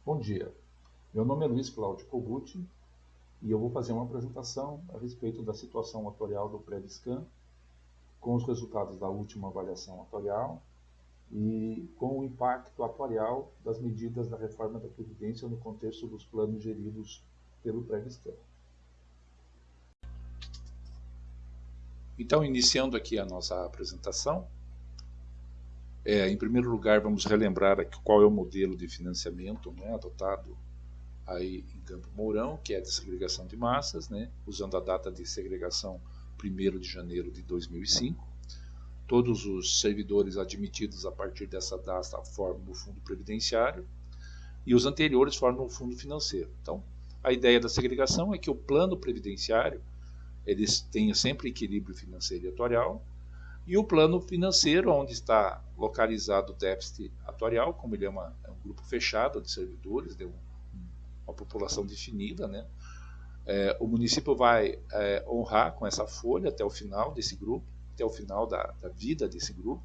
Bom dia, meu nome é Luiz Cláudio Kogut e eu vou fazer uma apresentação a respeito da situação atuarial do Previscan, com os resultados da última avaliação atuarial e com o impacto atuarial das medidas da reforma da Previdência no contexto dos planos geridos pelo Previscan. Então, iniciando aqui a nossa apresentação, em primeiro lugar vamos relembrar aqui qual é o modelo de financiamento adotado aí em Campo Mourão, que é de segregação de massas, usando a data de segregação 1º de janeiro de 2005. Todos os servidores admitidos a partir dessa data formam o fundo previdenciário e os anteriores formam o fundo financeiro. Então, a ideia da segregação é que o plano previdenciário eles tenha sempre equilíbrio financeiro e atuarial, e o plano financeiro, onde está localizado o déficit atuarial, como ele é um grupo fechado de servidores, de uma população definida, o município vai honrar com essa folha até o final desse grupo, até o final da vida desse grupo,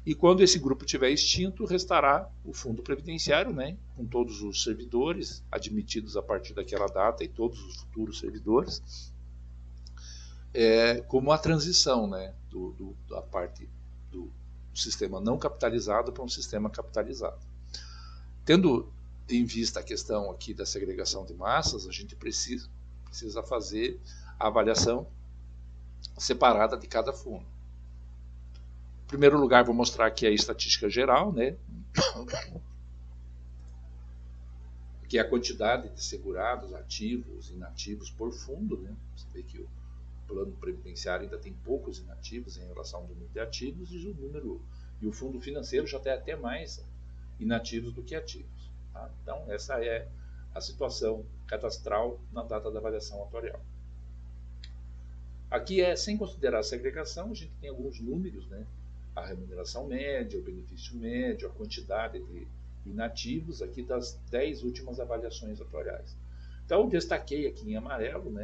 e quando esse grupo estiver extinto, restará o fundo previdenciário, com todos os servidores admitidos a partir daquela data e todos os futuros servidores, como a transição da parte do sistema não capitalizado para um sistema capitalizado. Tendo em vista a questão aqui da segregação de massas, a gente precisa fazer a avaliação separada de cada fundo. Em primeiro lugar, vou mostrar aqui a estatística geral, que é a quantidade de segurados, ativos, inativos por fundo. Você vê que o plano previdenciário ainda tem poucos inativos em relação ao número de ativos e o fundo financeiro já tem até mais inativos do que ativos. Tá? Então, essa é a situação cadastral na data da avaliação atuarial. Aqui sem considerar a segregação, a gente tem alguns números, a remuneração média, o benefício médio, a quantidade de inativos aqui das 10 últimas avaliações atuariais. Então, eu destaquei aqui em amarelo,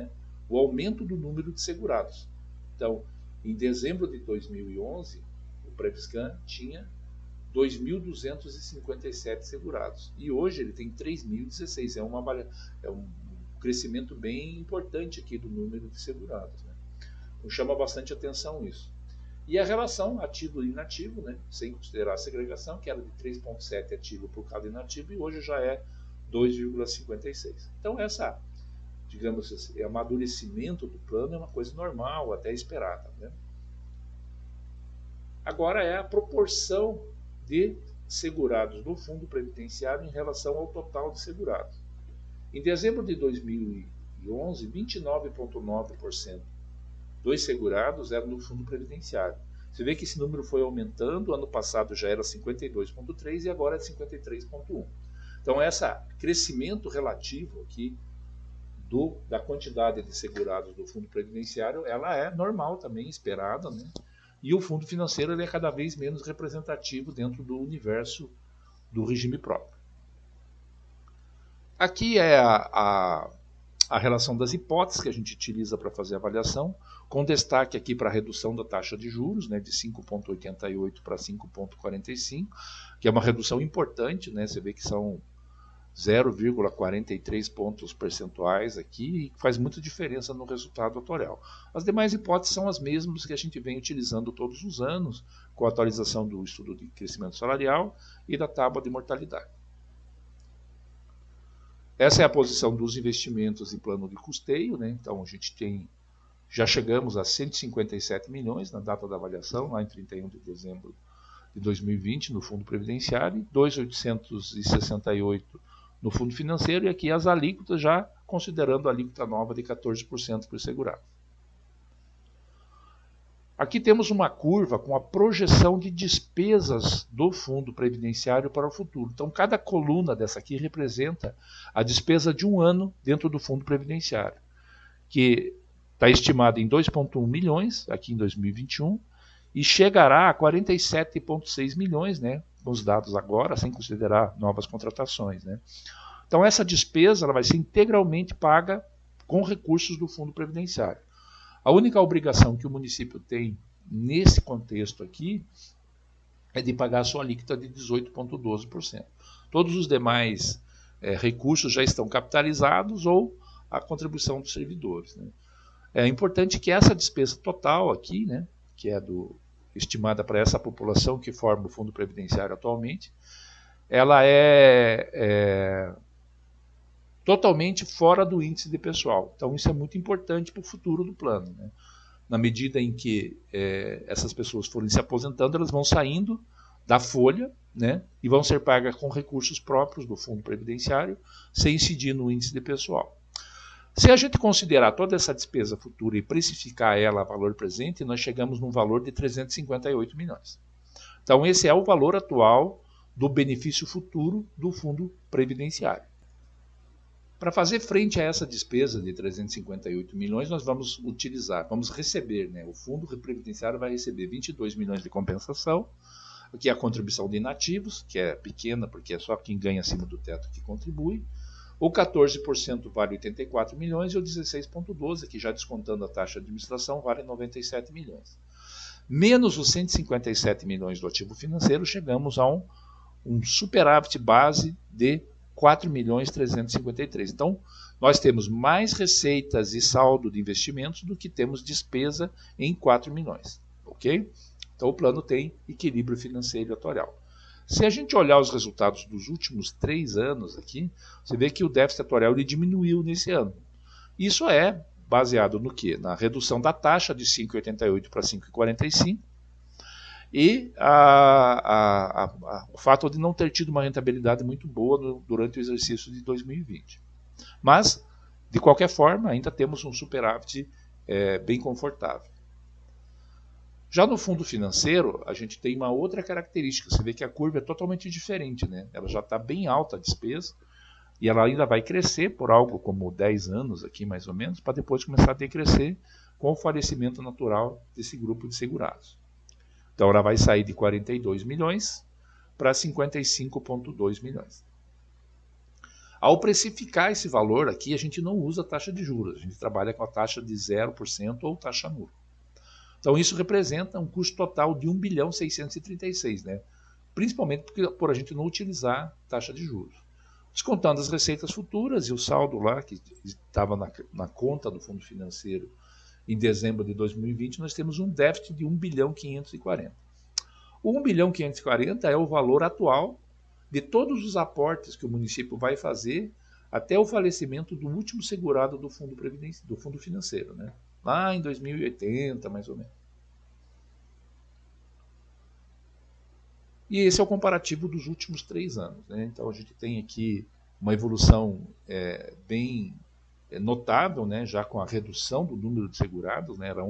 o aumento do número de segurados. Então, em dezembro de 2011, o Previscan tinha 2.257 segurados. E hoje ele tem 3.016. É um crescimento bem importante aqui do número de segurados. Então, chama bastante atenção isso. E a relação ativo e inativo, sem considerar a segregação, que era de 3,7 ativo por cada inativo, e hoje já é 2,56. Então, digamos assim, amadurecimento do plano é uma coisa normal, até esperada. Agora é a proporção de segurados no fundo previdenciário em relação ao total de segurados. Em dezembro de 2011, 29,9% dos segurados eram no fundo previdenciário. Você vê que esse número foi aumentando, ano passado já era 52,3% e agora é 53,1%. Então, esse crescimento relativo aqui da quantidade de segurados do fundo previdenciário, ela é normal também, esperada, E o fundo financeiro ele é cada vez menos representativo dentro do universo do regime próprio. Aqui é a relação das hipóteses que a gente utiliza para fazer a avaliação, com destaque aqui para a redução da taxa de juros, de 5,88 para 5,45, que é uma redução importante, Você vê que são 0,43 pontos percentuais aqui, e faz muita diferença no resultado atuarial. As demais hipóteses são as mesmas que a gente vem utilizando todos os anos, com a atualização do estudo de crescimento salarial e da tábua de mortalidade. Essa é a posição dos investimentos em plano de custeio, Então a gente já chegamos a 157 milhões na data da avaliação, lá em 31 de dezembro de 2020, no fundo previdenciário, e 2.868 no fundo financeiro, e aqui as alíquotas já considerando a alíquota nova de 14% para o segurado. Aqui temos uma curva com a projeção de despesas do fundo previdenciário para o futuro. Então, cada coluna dessa aqui representa a despesa de um ano dentro do fundo previdenciário, que está estimada em 2,1 milhões aqui em 2021 e chegará a 47,6 milhões, com os dados agora, sem considerar novas contratações. Então, essa despesa ela vai ser integralmente paga com recursos do fundo previdenciário. A única obrigação que o município tem nesse contexto aqui é de pagar a sua alíquota de 18,12%. Todos os demais recursos já estão capitalizados ou a contribuição dos servidores, né? É importante que essa despesa total aqui, né, que é estimada para essa população que forma o Fundo Previdenciário atualmente, ela é totalmente fora do índice de pessoal. Então isso é muito importante para o futuro do plano, né? Na medida em que essas pessoas forem se aposentando, elas vão saindo da folha, né, e vão ser pagas com recursos próprios do Fundo Previdenciário, sem incidir no índice de pessoal. Se a gente considerar toda essa despesa futura e precificar ela a valor presente, nós chegamos num valor de 358 milhões. Então esse é o valor atual do benefício futuro do Fundo Previdenciário. Para fazer frente a essa despesa de 358 milhões, nós vamos receber, né, o Fundo Previdenciário vai receber 22 milhões de compensação, que é a contribuição de inativos, que é pequena porque é só quem ganha acima do teto que contribui. O 14% vale 84 milhões e o 16,12%, que já descontando a taxa de administração, vale 97 milhões. Menos os 157 milhões do ativo financeiro, chegamos a um superávit base de 4.353. Então, nós temos mais receitas e saldo de investimentos do que temos despesa em 4 milhões. Ok? Então, o plano tem equilíbrio financeiro e atuarial. Se a gente olhar os resultados dos últimos 3 anos aqui, você vê que o déficit atuarial ele diminuiu nesse ano. Isso é baseado no quê? Na redução da taxa de 5,88 para 5,45 e o fato de não ter tido uma rentabilidade muito boa durante o exercício de 2020. Mas, de qualquer forma, ainda temos um superávit bem confortável. Já no fundo financeiro, a gente tem uma outra característica. Você vê que a curva é totalmente diferente, né? Ela já está bem alta a despesa e ela ainda vai crescer por algo como 10 anos aqui mais ou menos, para depois começar a decrescer com o falecimento natural desse grupo de segurados. Então ela vai sair de 42 milhões para 55,2 milhões. Ao precificar esse valor aqui, a gente não usa taxa de juros, a gente trabalha com a taxa de 0% ou taxa nula. Então isso representa um custo total de 1.636 bilhão, né? Principalmente por a gente não utilizar taxa de juros. Descontando as receitas futuras e o saldo lá, que estava na conta do fundo financeiro em dezembro de 2020, nós temos um déficit de 1.540 bilhão. O 1.540 bilhão é o valor atual de todos os aportes que o município vai fazer até o falecimento do último segurado do fundo financeiro, né? Lá em 2080, mais ou menos. E esse é o comparativo dos últimos 3 anos, né? Então a gente tem aqui uma evolução bem notável, né? Já com a redução do número de segurados, né? Era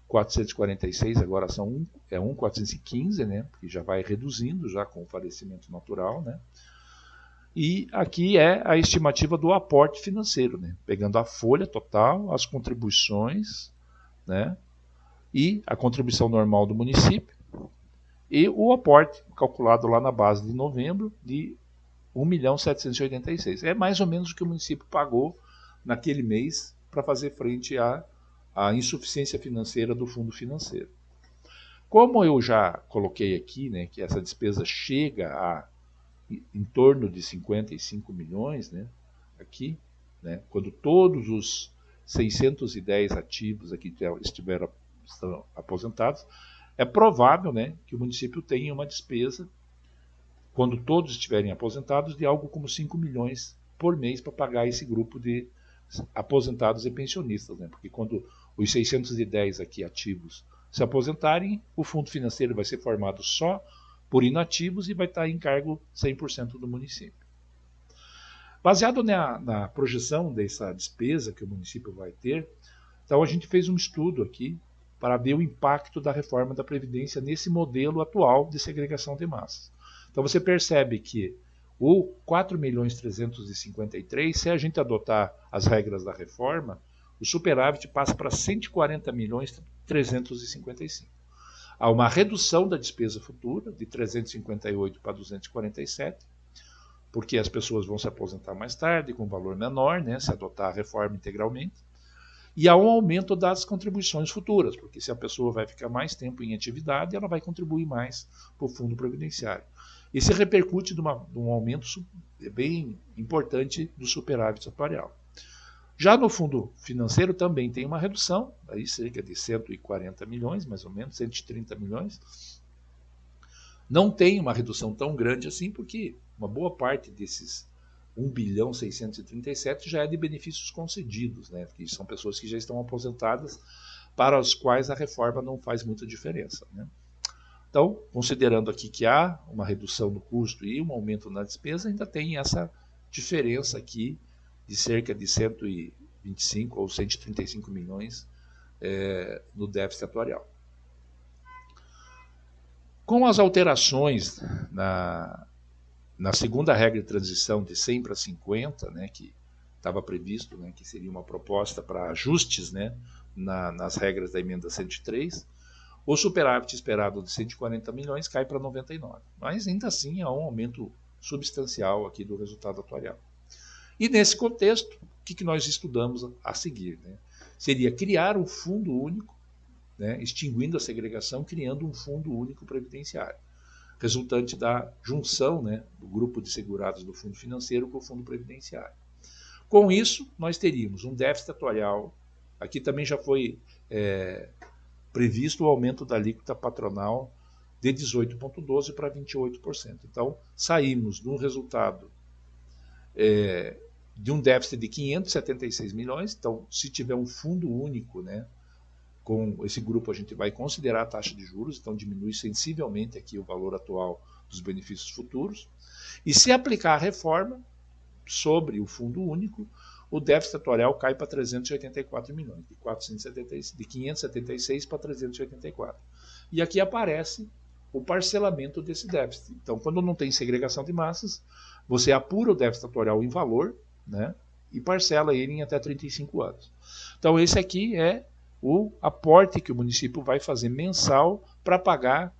1.446, agora são 1.415, né? Que já vai reduzindo já com o falecimento natural, né? E aqui é a estimativa do aporte financeiro, né? Pegando a folha total, as contribuições, né? E a contribuição normal do município e o aporte calculado lá na base de novembro de 1.786. É mais ou menos o que o município pagou naquele mês para fazer frente à insuficiência financeira do fundo financeiro. Como eu já coloquei aqui, né, que essa despesa chega a em torno de 55 milhões, né, aqui, né, quando todos os 610 ativos aqui estão aposentados, é provável, né, que o município tenha uma despesa, quando todos estiverem aposentados, de algo como 5 milhões por mês para pagar esse grupo de aposentados e pensionistas, né, porque quando os 610 aqui ativos se aposentarem, o fundo financeiro vai ser formado só por inativos e vai estar em cargo 100% do município. Baseado na projeção dessa despesa que o município vai ter, então a gente fez um estudo aqui para ver o impacto da reforma da Previdência nesse modelo atual de segregação de massas. Então você percebe que o 4.353.000, se a gente adotar as regras da reforma, o superávit passa para 140.355.000. Há uma redução da despesa futura de 358 para 247, porque as pessoas vão se aposentar mais tarde com valor menor, né, se adotar a reforma integralmente. E há um aumento das contribuições futuras, porque se a pessoa vai ficar mais tempo em atividade, ela vai contribuir mais para o fundo previdenciário. Isso repercute num aumento importante do superávit atuarial. Já no fundo financeiro também tem uma redução, aí cerca de 140 milhões, mais ou menos, 130 milhões. Não tem uma redução tão grande assim, porque uma boa parte desses 1.637 já é de benefícios concedidos, né? Que são pessoas que já estão aposentadas, para as quais a reforma não faz muita diferença, né? Então, considerando aqui que há uma redução do custo e um aumento na despesa, ainda tem essa diferença aqui de cerca de 125 ou 135 milhões no déficit atuarial. Com as alterações na segunda regra de transição de 100 para 50, né, que estava previsto, né, que seria uma proposta para ajustes, né, nas regras da emenda 103, o superávit esperado de 140 milhões cai para 99. Mas ainda assim há um aumento substancial aqui do resultado atuarial. E nesse contexto, o que nós estudamos a seguir? Né? Seria criar um fundo único, né, extinguindo a segregação, criando um fundo único previdenciário, resultante da junção, né, do grupo de segurados do fundo financeiro com o fundo previdenciário. Com isso, nós teríamos um déficit atuarial. Aqui também já foi previsto o aumento da alíquota patronal de 18,12% para 28%. Então, saímos de um resultado de um déficit de 576 milhões. Então, se tiver um fundo único, né, com esse grupo a gente vai considerar a taxa de juros, então diminui sensivelmente aqui o valor atual dos benefícios futuros. E se aplicar a reforma sobre o fundo único, o déficit atuarial cai para 384 milhões, de 576 para 384. E aqui aparece o parcelamento desse déficit. Então, quando não tem segregação de massas, você apura o déficit atuarial em valor, né, e parcela ele em até 35 anos. Então, esse aqui é o aporte que o município vai fazer mensal para pagar,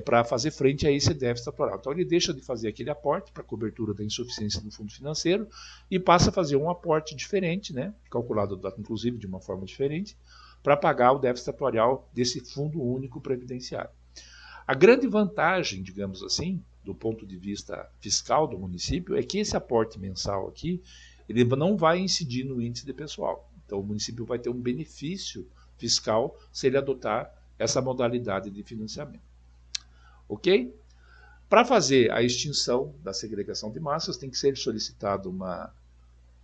para fazer frente a esse déficit atuarial. Então ele deixa de fazer aquele aporte para cobertura da insuficiência do fundo financeiro e passa a fazer um aporte diferente, né, calculado inclusive de uma forma diferente, para pagar o déficit atuarial desse fundo único previdenciário. A grande vantagem, digamos assim, do ponto de vista fiscal do município, é que esse aporte mensal aqui, ele não vai incidir no índice de pessoal. Então o município vai ter um benefício fiscal se ele adotar essa modalidade de financiamento. Ok? Para fazer a extinção da segregação de massas, tem que ser solicitada uma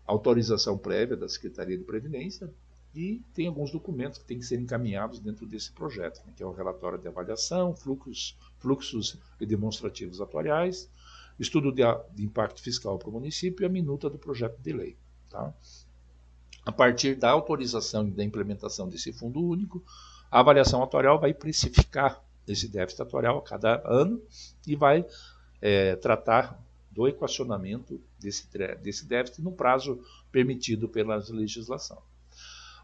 autorização prévia da Secretaria de Previdência e tem alguns documentos que têm que ser encaminhados dentro desse projeto, né, que é o relatório de avaliação, fluxos e demonstrativos atuariais, estudo de impacto fiscal para o município e a minuta do projeto de lei. Tá? A partir da autorização e da implementação desse fundo único, a avaliação atuarial vai precificar esse déficit atuarial a cada ano e vai tratar do equacionamento desse déficit no prazo permitido pela legislação.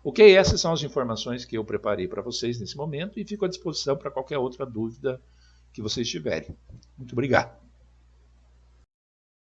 Ok, essas são as informações que eu preparei para vocês nesse momento e fico à disposição para qualquer outra dúvida que vocês tiverem. Muito obrigado.